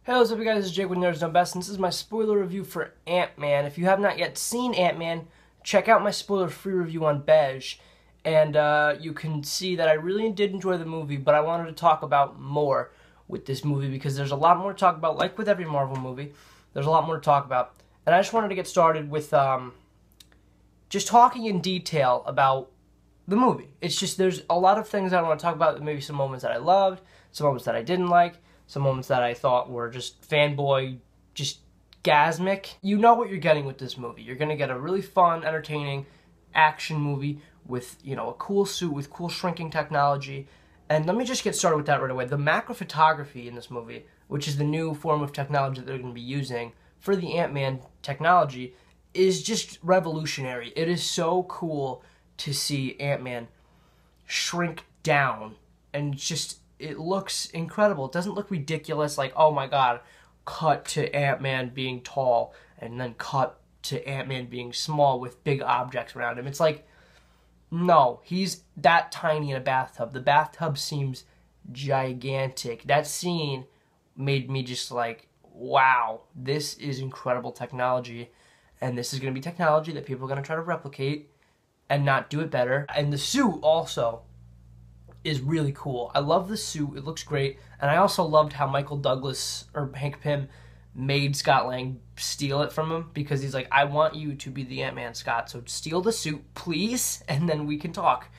Hey, what's up, you guys? This is Jake with Nerds Know Best, and this is my spoiler review for Ant-Man. If you have not yet seen Ant-Man, check out my spoiler-free review on Beige, and you can see that I really did enjoy the movie, but I wanted to talk about more with this movie because there's a lot more to talk about, like with every Marvel movie. There's a lot more to talk about, and I just wanted to get started with just talking in detail about the movie. It's just there's a lot of things I want to talk about, maybe some moments that I loved, some moments that I didn't like, some moments that I thought were just fanboy, just gasmic. You know what you're getting with this movie. You're going to get a really fun, entertaining action movie with, you know, a cool suit with cool shrinking technology. And let me just get started with that right away. The macro photography in this movie, which is the new form of technology that they're going to be using for the Ant-Man technology, is just revolutionary. It is so cool to see Ant-Man shrink down, and it looks incredible. It doesn't look ridiculous like, oh my god, cut to Ant-Man being tall and then cut to Ant-Man being small with big objects around him. It's like, no, he's that tiny in a bathtub. The bathtub seems gigantic. That scene made me just like, wow, this is incredible technology, and this is going to be technology that people are going to try to replicate and not do it better. And the suit also is really cool. I love the suit. It looks great. And I also loved how Michael Douglas, or Hank Pym, made Scott Lang steal it from him, because he's like, I want you to be the Ant-Man, Scott, so steal the suit, please, and then we can talk.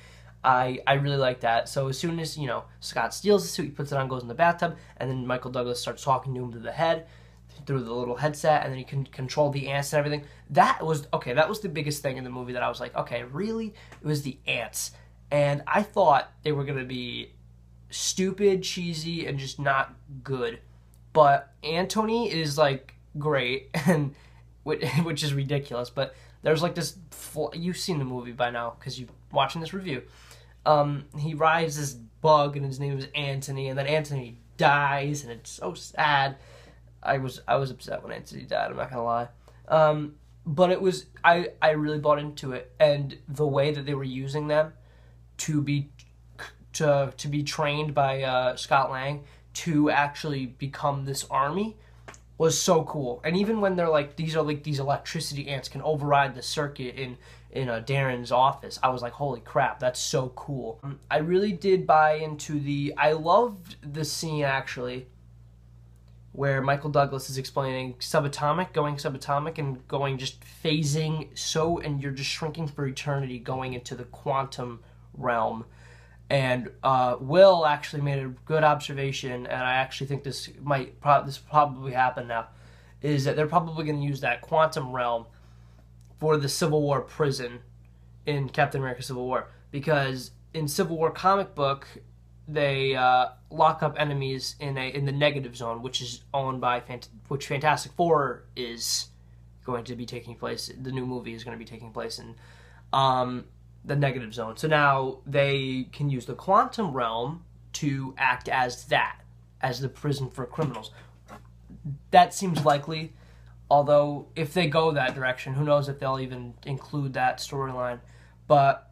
I really like that. So as soon as, you know, Scott steals the suit, he puts it on, goes in the bathtub, and then Michael Douglas starts talking to him through the head, through the little headset, and then he can control the ants and everything. That was the biggest thing in the movie that I was like, okay, really? It was the ants. And I thought they were going to be stupid, cheesy, and just not good. But Anthony is, like, great, and which is ridiculous. But there's, like, this... You've seen the movie by now, because you're watching this review. He rides this bug, and his name is Anthony, and then Anthony dies, and it's so sad. I was upset when Anthony died, I'm not going to lie. But it was... I really bought into it, and the way that they were using them to be trained by Scott Lang to actually become this army was so cool. And even when they're like, these electricity ants can override the circuit in Darren's office, I was like, holy crap, that's so cool. I really did buy into I loved the scene actually where Michael Douglas is explaining going subatomic and going just phasing, and you're just shrinking for eternity, going into the quantum realm. And Will actually made a good observation, and I actually think this probably happen now, is that they're probably going to use that quantum realm for the Civil War prison in Captain America Civil War, because in Civil War comic book they lock up enemies in the negative zone, which is owned by which Fantastic Four is going to be taking place. The new movie is going to be taking place in the negative zone. So now they can use the quantum realm to act as the prison for criminals. That seems likely, although if they go that direction, who knows if they'll even include that storyline. But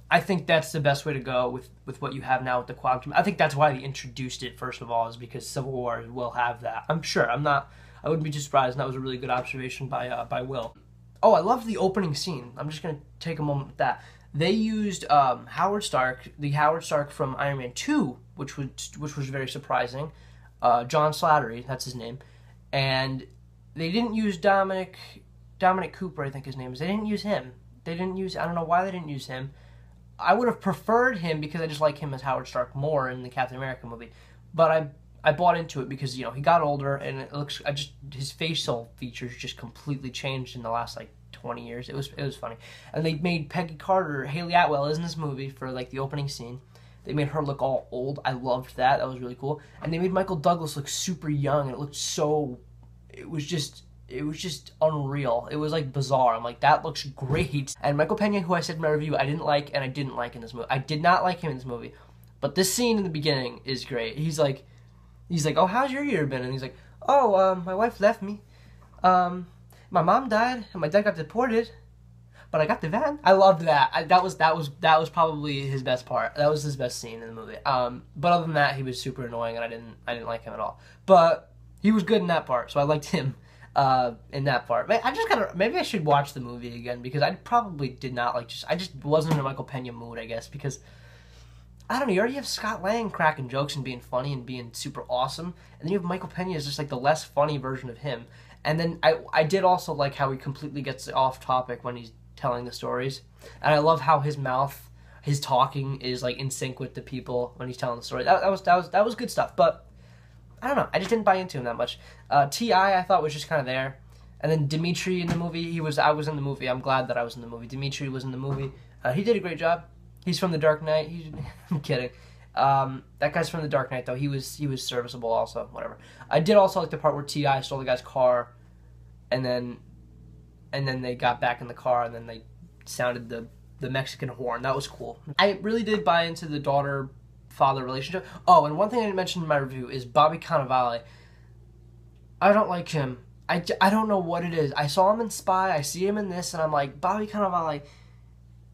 I think that's the best way to go with what you have now with the quantum. I think that's why they introduced it, first of all, is because Civil War will have that. I'm sure. I wouldn't be too surprised, and that was a really good observation by Will. Oh, I love the opening scene. I'm just going to take a moment with that. They used Howard Stark, the Howard Stark from Iron Man 2, which was very surprising. John Slattery, that's his name. And they didn't use Dominic Cooper, I think his name is. They didn't use him. I don't know why they didn't use him. I would have preferred him because I just like him as Howard Stark more in the Captain America movie. But I bought into it because, you know, he got older, and it looks, his facial features just completely changed in the last, like, 20 years. It was funny. And they made Peggy Carter, Haley Atwell is in this movie for, like, the opening scene. They made her look all old. I loved that. That was really cool. And they made Michael Douglas look super young, and it looked so... It was just unreal. It was, like, bizarre. I'm like, that looks great. And Michael Pena, who I said in my review I didn't like, and I didn't like in this movie. I did not like him in this movie. But this scene in the beginning is great. He's like, oh, how's your year been? And he's like, oh, my wife left me. My mom died, and my dad got deported, but I got the van. I loved that. That was probably his best part. That was his best scene in the movie. But other than that, he was super annoying, and I didn't like him at all. But He was good in that part, so I liked him in that part. I just maybe I should watch the movie again because I probably did not like. I just wasn't in a Michael Pena mood, I guess, because I don't know. You already have Scott Lang cracking jokes and being funny and being super awesome, and then you have Michael Pena as just like the less funny version of him. And then I did also like how he completely gets off topic when he's telling the stories, and I love how his mouth, his talking is like in sync with the people when he's telling the story. That was good stuff, but I don't know. I just didn't buy into him that much. T.I. I thought was just kind of there, and then Dimitri in the movie. I was in the movie. I'm glad that I was in the movie. Dimitri was in the movie. He did a great job. He's from The Dark Knight. I'm kidding. That guy's from The Dark Knight though. He was serviceable also. Whatever. I did also like the part where T.I. stole the guy's car, and then they got back in the car, and then they sounded the Mexican horn. That was cool. I really did buy into the daughter-father relationship. Oh, and one thing I didn't mention in my review is Bobby Cannavale. I don't like him. I don't know what it is. I saw him in Spy. I see him in this, and I'm like, Bobby Cannavale,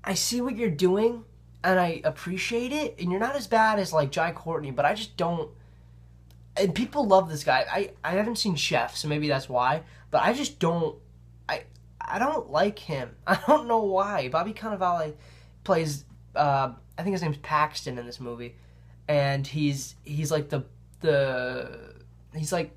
I see what you're doing, and I appreciate it, and you're not as bad as, like, Jai Courtney, but I just don't... And people love this guy. I haven't seen Chef, so maybe that's why, but I just don't... I don't like him. I don't know why. Bobby Cannavale plays, I think his name's Paxton in this movie, and he's like he's like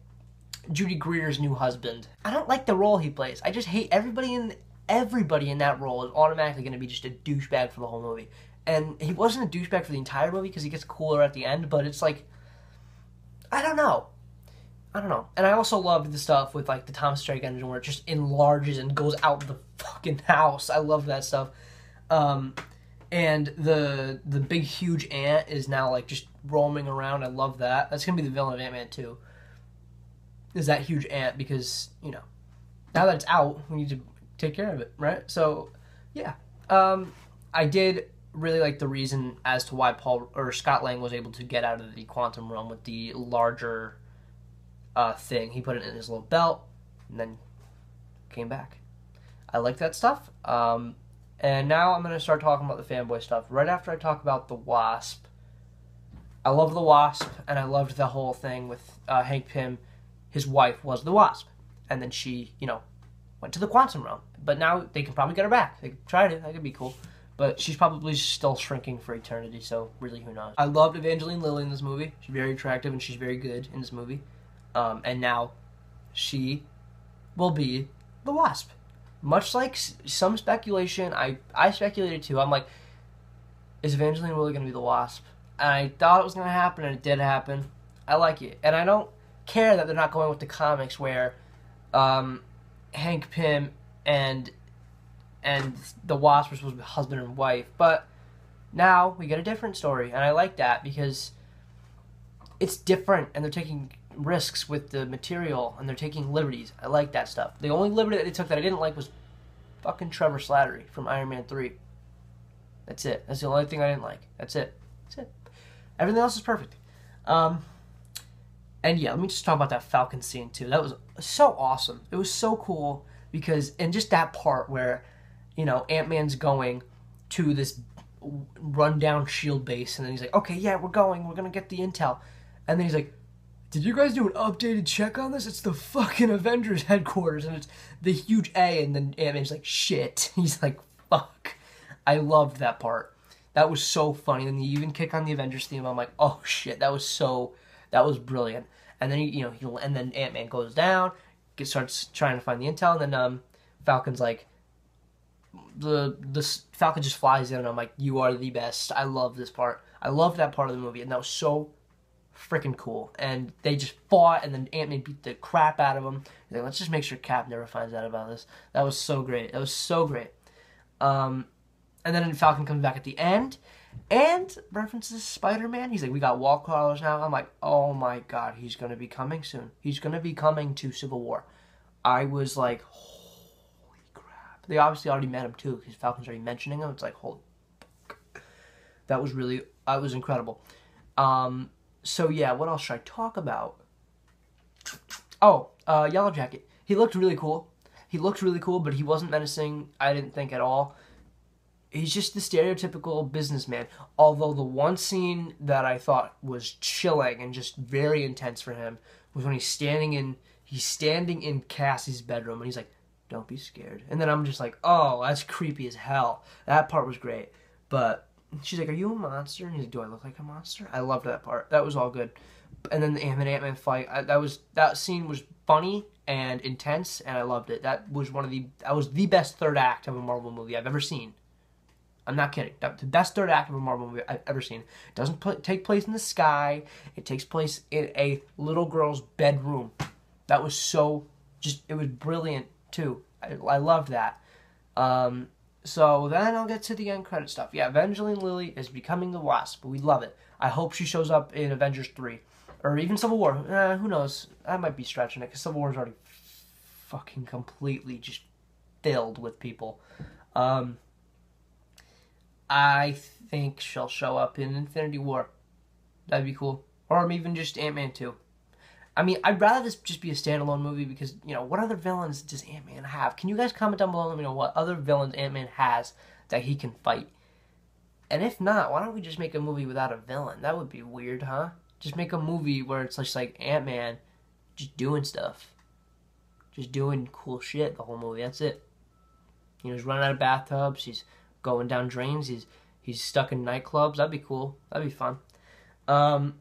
Judy Greer's new husband. I don't like the role he plays. I just hate everybody in that role is automatically going to be just a douchebag for the whole movie. And he wasn't a douchebag for the entire movie because he gets cooler at the end, but it's like, I don't know. And I also loved the stuff with like the Thomas Strike engine where it just enlarges and goes out the fucking house. I love that stuff. And the big huge ant is now like just roaming around. I love that. That's gonna be the villain of Ant-Man 2. Is that huge ant, because, you know, now that it's out, we need to take care of it, right? So yeah. I did really like the reason as to why Scott Lang was able to get out of the quantum realm with the larger thing. He put it in his little belt and then came back. I like that stuff. And now I'm going to start talking about the fanboy stuff right after I talk about the Wasp. I love the Wasp, and I loved the whole thing with Hank Pym. His wife was the Wasp, and then she, you know, went to the quantum realm. But now they can probably get her back. They tried it. That could be cool. But she's probably still shrinking for eternity, so really, who knows. I loved Evangeline Lilly in this movie. She's very attractive, and she's very good in this movie. And now she will be the Wasp. Much like some speculation, I speculated too. I'm like, is Evangeline really going to be the Wasp? And I thought it was going to happen, and it did happen. I like it. And I don't care that they're not going with the comics where Hank Pym and the Wasp were supposed to be husband and wife. But now we get a different story, and I like that because it's different, and they're taking risks with the material, and they're taking liberties. I like that stuff. The only liberty that they took that I didn't like was fucking Trevor Slattery from Iron Man 3. That's it. That's the only thing I didn't like. That's it. Everything else is perfect. And yeah, let me just talk about that Falcon scene too. That was so awesome. It was so cool because, and just that part where, you know, Ant-Man's going to this rundown SHIELD base, and then he's like, okay, yeah, we're going to get the intel. And then he's like, did you guys do an updated check on this? It's the fucking Avengers headquarters, and it's the huge A, and then Ant-Man's like, shit. He's like, fuck. I loved that part. That was so funny. And the even kick on the Avengers theme, I'm like, oh shit, that was brilliant. And then then Ant-Man goes down, starts trying to find the intel, and then Falcon's like, the Falcon just flies in, and I'm like, you are the best. I love this part. I love that part of the movie, and that was so freaking cool. And they just fought, and then Ant-Man beat the crap out of him. Like, let's just make sure Cap never finds out about this. That was so great. And then Falcon comes back at the end and references Spider-Man. He's like, we got wall crawlers now. I'm like, oh my god, he's going to be coming soon. He's going to be coming to Civil War. I was like, holy crap. They obviously already met him too, because Falcon's already mentioning him. It's like, holy fuck. That was incredible. So yeah, what else should I talk about? Oh, Yellow Jacket. He looked really cool. But he wasn't menacing, I didn't think, at all. He's just the stereotypical businessman. Although the one scene that I thought was chilling and just very intense for him was when he's standing in Cassie's bedroom, and he's like, "Don't be scared." And then I'm just like, "Oh, that's creepy as hell." That part was great. But she's like, "Are you a monster?" And he's like, "Do I look like a monster?" I loved that part. That was all good. And then the Ant-Man fight, that scene was funny and intense, and I loved it. That was the best third act of a Marvel movie I've ever seen. I'm not kidding. That's the best third act of a Marvel movie I've ever seen. It doesn't take place in the sky. It takes place in a little girl's bedroom. That was it was brilliant, too. I loved that. So then I'll get to the end credit stuff. Yeah, Evangeline Lilly is becoming the Wasp. We love it. I hope she shows up in Avengers 3. Or even Civil War. Who knows? I might be stretching it, because Civil War is already fucking completely just filled with people. I think she'll show up in Infinity War. That'd be cool. Or even just Ant-Man 2. I mean, I'd rather this just be a standalone movie because, what other villains does Ant-Man have? Can you guys comment down below and let me know what other villains Ant-Man has that he can fight? And if not, why don't we just make a movie without a villain? That would be weird, huh? Just make a movie where it's just like Ant-Man just doing stuff. Just doing cool shit the whole movie. That's it. He's running out of bathtubs. He's going down drains. He's stuck in nightclubs. That'd be cool. That'd be fun. Okay,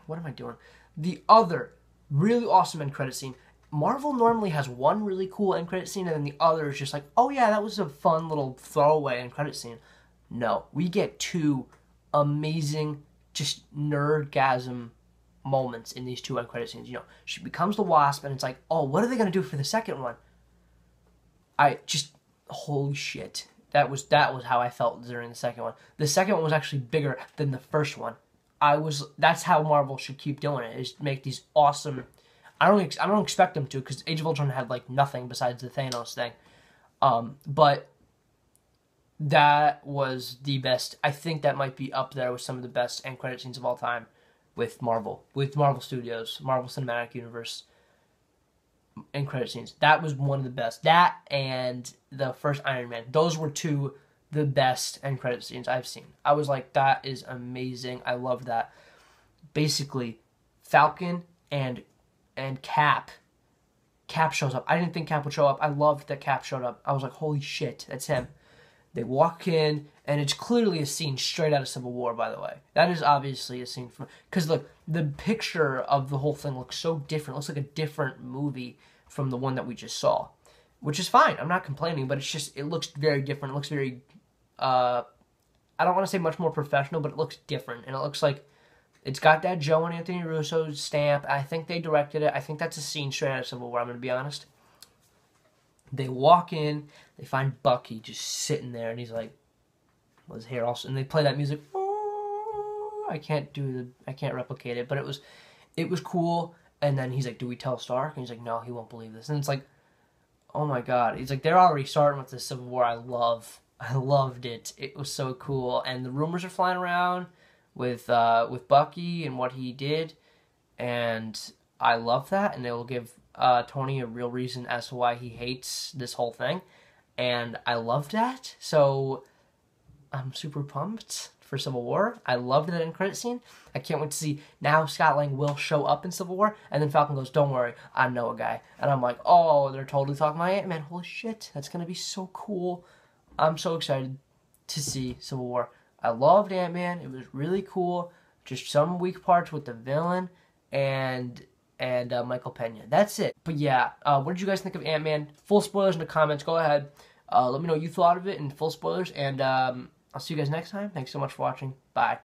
what am I doing? The other really awesome end credit scene. Marvel normally has one really cool end credit scene, and then the other is just like, oh yeah, that was a fun little throwaway end credit scene. No, we get two amazing, just nerdgasm moments in these two end credit scenes. She becomes the Wasp, and it's like, oh, what are they gonna do for the second one? Holy shit. That was how I felt during the second one. The second one was actually bigger than the first one. That's how Marvel should keep doing it, is make these awesome. I don't expect them to, because Age of Ultron had like nothing besides the Thanos thing. But that was the best. I think that might be up there with some of the best end credit scenes of all time with Marvel Studios, Marvel Cinematic Universe end credit scenes. That was one of the best. That and the first Iron Man. Those were two the best end credit scenes I've seen. I was like, that is amazing. I love that. Basically, Falcon and Cap shows up. I didn't think Cap would show up. I loved that Cap showed up. I was like, holy shit, that's him. They walk in, and it's clearly a scene straight out of Civil War, by the way. That is obviously a scene from... Because, look, the picture of the whole thing looks so different. It looks like a different movie from the one that we just saw. Which is fine. I'm not complaining, but it looks very different. It looks very... I don't want to say much more professional, but it looks different. And it looks like it's got that Joe and Anthony Russo stamp. I think they directed it. I think that's a scene straight out of Civil War, I'm going to be honest. They walk in, they find Bucky just sitting there, and he's like, with his hair also, and they play that music. I can't replicate it, but it was cool. And then he's like, do we tell Stark? And he's like, no, he won't believe this. And it's like, oh my god. He's like, they're already starting with the Civil War. I loved it. It was so cool. And the rumors are flying around with Bucky and what he did. And I love that. And it will give Tony a real reason as to why he hates this whole thing. And I love that. So I'm super pumped for Civil War. I loved that end credit scene. I can't wait to see now Scott Lang will show up in Civil War. And then Falcon goes, don't worry, I know a guy. And I'm like, oh, they're totally talking about Ant-Man. Holy shit, that's going to be so cool. I'm so excited to see Civil War. I loved Ant-Man. It was really cool. Just some weak parts with the villain and Michael Pena. That's it. But yeah, what did you guys think of Ant-Man? Full spoilers in the comments. Go ahead. Let me know what you thought of it in full spoilers. And I'll see you guys next time. Thanks so much for watching. Bye.